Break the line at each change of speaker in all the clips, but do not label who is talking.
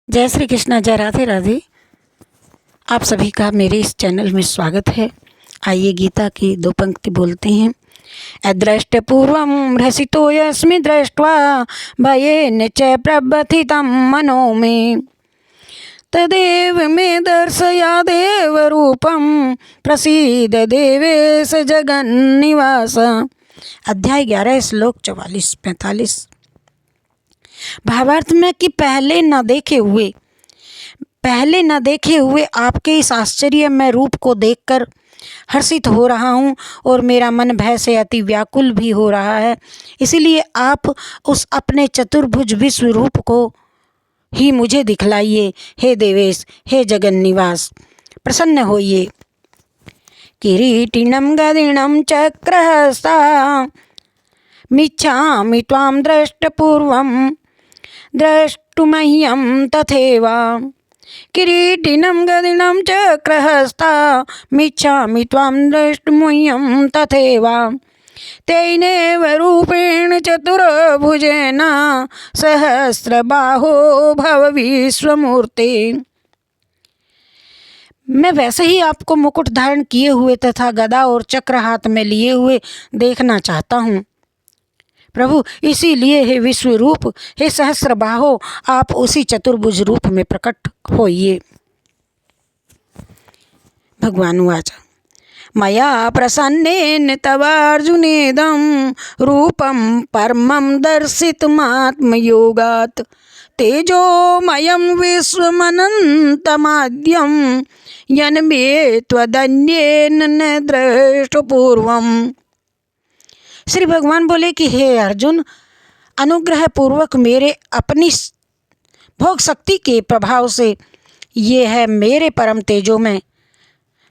जय श्री कृष्णा, जय राधे राधे। आप सभी का मेरे इस चैनल में स्वागत है। आइए गीता की दो पंक्ति बोलते हैं। अदृष्ट पूर्वं हसितो यस्मि दृष्ट्वा भयेन च प्रबथितं मनो मे तदेव मे दर्शयादेव रूपं प्रसीद देवेश जगन्निवास। अध्याय 11 श्लोक 44-45। भावार्थ में कि पहले न देखे हुए आपके इस आश्चर्यमय रूप को देखकर हर्षित हो रहा हूँ और मेरा मन भय से अति व्याकुल भी हो रहा है। इसीलिए आप उस अपने चतुर्भुज विश्व रूप को ही मुझे दिखलाइए। हे देवेश, हे जगन्निवास, प्रसन्न होइए। किरीटिनं गदिनं चक्रहस्ता मिच्छामि त्वां द्रष्टपूर्वं द्रष्टुमह्यं तथैव। किरीटिनं गदिनं चक्रहस्ता मिच्छामि त्वां द्रष्टुमह्यं तथैव। तेनैव रूपेण चतुर्भुजेन सहस्रबाहो भव विश्वमूर्ते। मैं वैसे ही आपको मुकुट धारण किए हुए तथा गदा और चक्र हाथ में लिए हुए देखना चाहता हूँ। प्रभु, इसीलिए हे विश्व रूप, हे सहस्र बाहो, आप उसी चतुर्भुज रूप में प्रकट होइए। भगवान उवाच मया प्रसन्नेन तव अर्जुनेदं रूपं परमं दर्शितुमात्मयोगात् तेजोमयं विश्वमनन्तमाद्यं यन्मे त्वदन्येन न दृष्टपूर्वम्। श्री भगवान बोले कि हे अर्जुन, अनुग्रह पूर्वक मेरे अपनी भोग शक्ति के प्रभाव से ये है मेरे परम तेजो में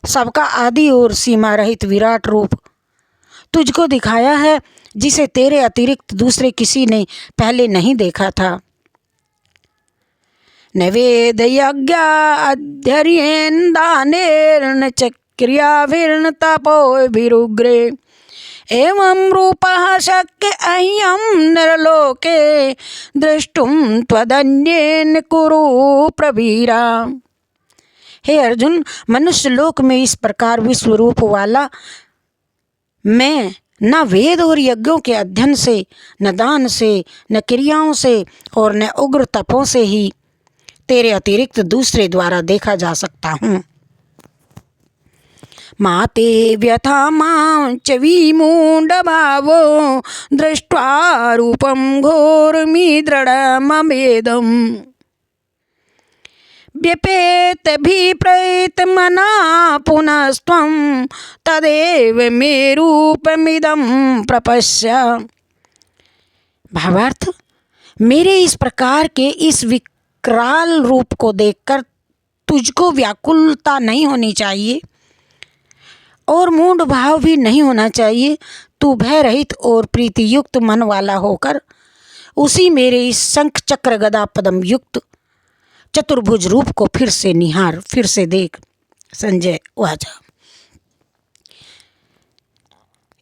सबका आदि और सीमा रहित विराट रूप तुझको दिखाया है, जिसे तेरे अतिरिक्त दूसरे किसी ने पहले नहीं देखा था। न वेद यज्ञाध्यर्येण दानेर्न च क्रियाभिर्न तपोभिरुग्रे एवं रूपः शक्य अह्यं नरलोके द्रष्टुं त्वदन्येन कुरु प्रवीरा। हे अर्जुन, मनुष्य लोक में इस प्रकार विश्व रूप वाला मैं न वेद और यज्ञों के अध्ययन से, न दान से, न क्रियाओं से और न उग्र तपों से ही तेरे अतिरिक्त दूसरे द्वारा देखा जा सकता हूँ। माते व्यथा मां च विमूढभावो दृष्ट्वा रूपं घोरमिदृढमवेदम् व्यपेतभिप्रयतमना पुनस्त्वं तदेव मे रूपमिदं प्रपश्य। भावार्थ, मेरे इस प्रकार के इस विकराल रूप को देखकर तुझको व्याकुलता नहीं होनी चाहिए और मूढ़ भाव भी नहीं होना चाहिए। तू भय रहित और प्रीतियुक्त मन वाला होकर उसी मेरे इस शंख चक्र गदा पद्म युक्त चतुर्भुज रूप को फिर से निहार, फिर से देख। संजय वाचा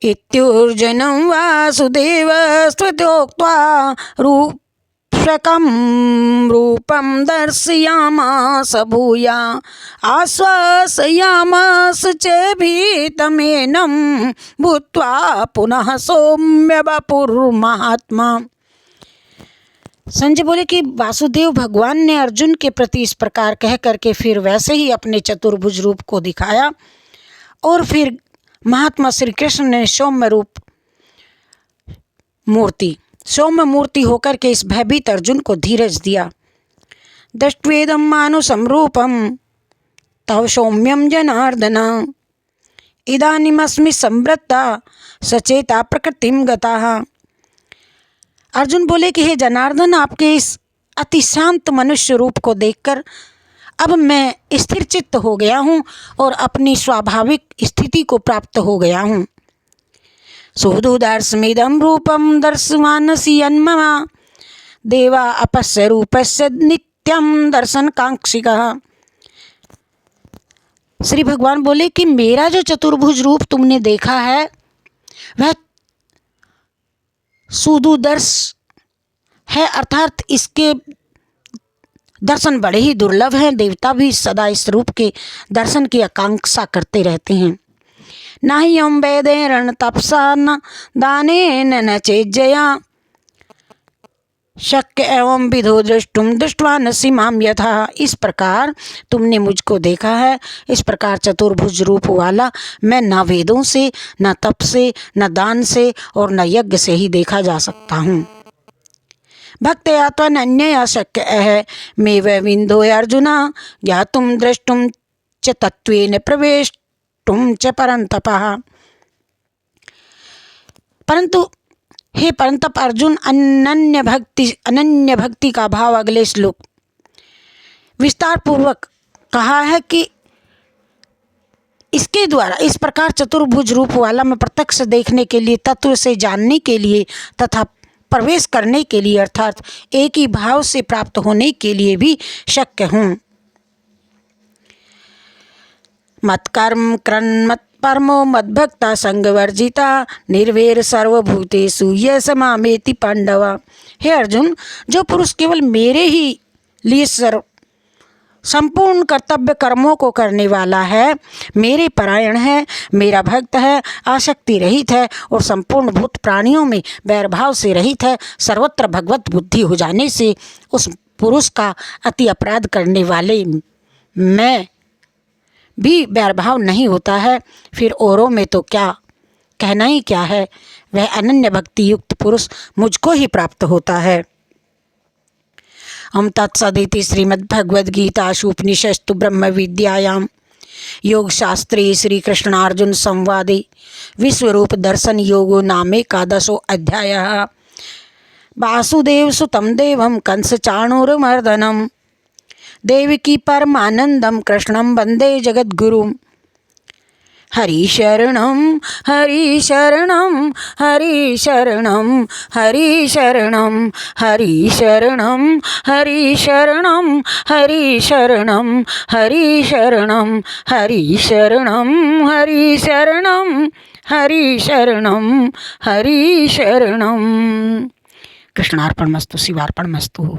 इत्युर्जनं वासुदेवस्तुत्योक्त्वा रूपकं रूपं दर्शयामास भूया आश्वासयामास च भीतमेनं भूत्वा पुनः सौम्य वपुर्महात्मा। संजय बोले कि वासुदेव भगवान ने अर्जुन के प्रति इस प्रकार कह करके फिर वैसे ही अपने चतुर्भुज रूप को दिखाया और फिर महात्मा श्री कृष्ण ने सौम्य मूर्ति होकर के इस भयभीत अर्जुन को धीरज दिया। दृष्ट्वेदं मानुषं रूपं तव सौम्यं जनार्दन इदानीमस्मि संवृत्ता सचेता प्रकृतिं गतः। अर्जुन बोले कि हे जनार्दन, आपके इस अति शांत मनुष्य रूप को देखकर अब मैं स्थिर चित्त हो गया हूँ और अपनी स्वाभाविक स्थिति को प्राप्त हो गया हूँ। सुदुदर्शमिदं रूपं दर्शवानसि यन्मम देवा अपस्य रूपस्य नित्यं दर्शन कांक्षिकः। श्री भगवान बोले कि मेरा जो चतुर्भुज रूप तुमने देखा है वह सुदुदर्श है, अर्थात इसके दर्शन बड़े ही दुर्लभ हैं। देवता भी सदा इस रूप के दर्शन की आकांक्षा करते रहते हैं। नाह्यं वेदैरण तपसा न दानेन न चेज्जया शक्य एवं विधो दृष्टुम दृष्ट्वा नसि माम यथा। इस प्रकार तुमने मुझको देखा है, इस प्रकार चतुर्भुज रूप वाला मैं न वेदों से, न तप से, न दान से और न यज्ञ से ही देखा जा सकता हूँ। भक्त्या त्वनन्यया शक्य है मे वै विंदो अर्जुना ज्ञातुम द्रष्टुम च तत्वेन प्रवेष्टुम च परंतपः। परंतु हे परंतप अर्जुन, अनन्य भक्ति का भाव अगले श्लोक विस्तार पूर्वक कहा है कि इसके द्वारा इस प्रकार चतुर्भुज रूप वाला मैं प्रत्यक्ष देखने के लिए, तत्व से जानने के लिए तथा प्रवेश करने के लिए अर्थात एक ही भाव से प्राप्त होने के लिए भी शक्य हूँ। मत्कर्म कृन्मत परमो मद्भक्ता संगवर्जिता निर्वैर सर्वभूतेषु ये समामेति पांडवा। हे अर्जुन, जो पुरुष केवल मेरे ही लिए संपूर्ण कर्तव्य कर्मों को करने वाला है, मेरे परायण है, मेरा भक्त है, आसक्ति रहित है और संपूर्ण भूत प्राणियों में वैरभाव से रहित है, सर्वत्र भगवत बुद्धि हो जाने से उस पुरुष का अति अपराध करने वाले मैं भी वैरभाव नहीं होता है, फिर औरों में तो क्या कहना ही क्या है। वह अनन्य भक्ति युक्त पुरुष मुझको ही प्राप्त होता है। हम तत्सदिति श्रीमद्भगवद्गीतासु उपनिषत्सु ब्रह्म विद्यायां योगशास्त्रे श्री कृष्णार्जुन संवादे विश्वरूप दर्शन योगो नामेकादशो अध्यायः। वासुदेव सुतं देवं कंस चाणूरमर्दनम् देवकी परमानंदम कृष्णं वंदे जगद्गुरुं। हरि शरणं हरि शरणं हरि शरणं हरि शरणं हरि शरणं हरि शरणं हरि शरणं हरि शरणं हरि शरणं हरि शरणं हरि शरणं हरि शरणं। कृष्णार्पणमस्तु, शिवार्पणमस्तु।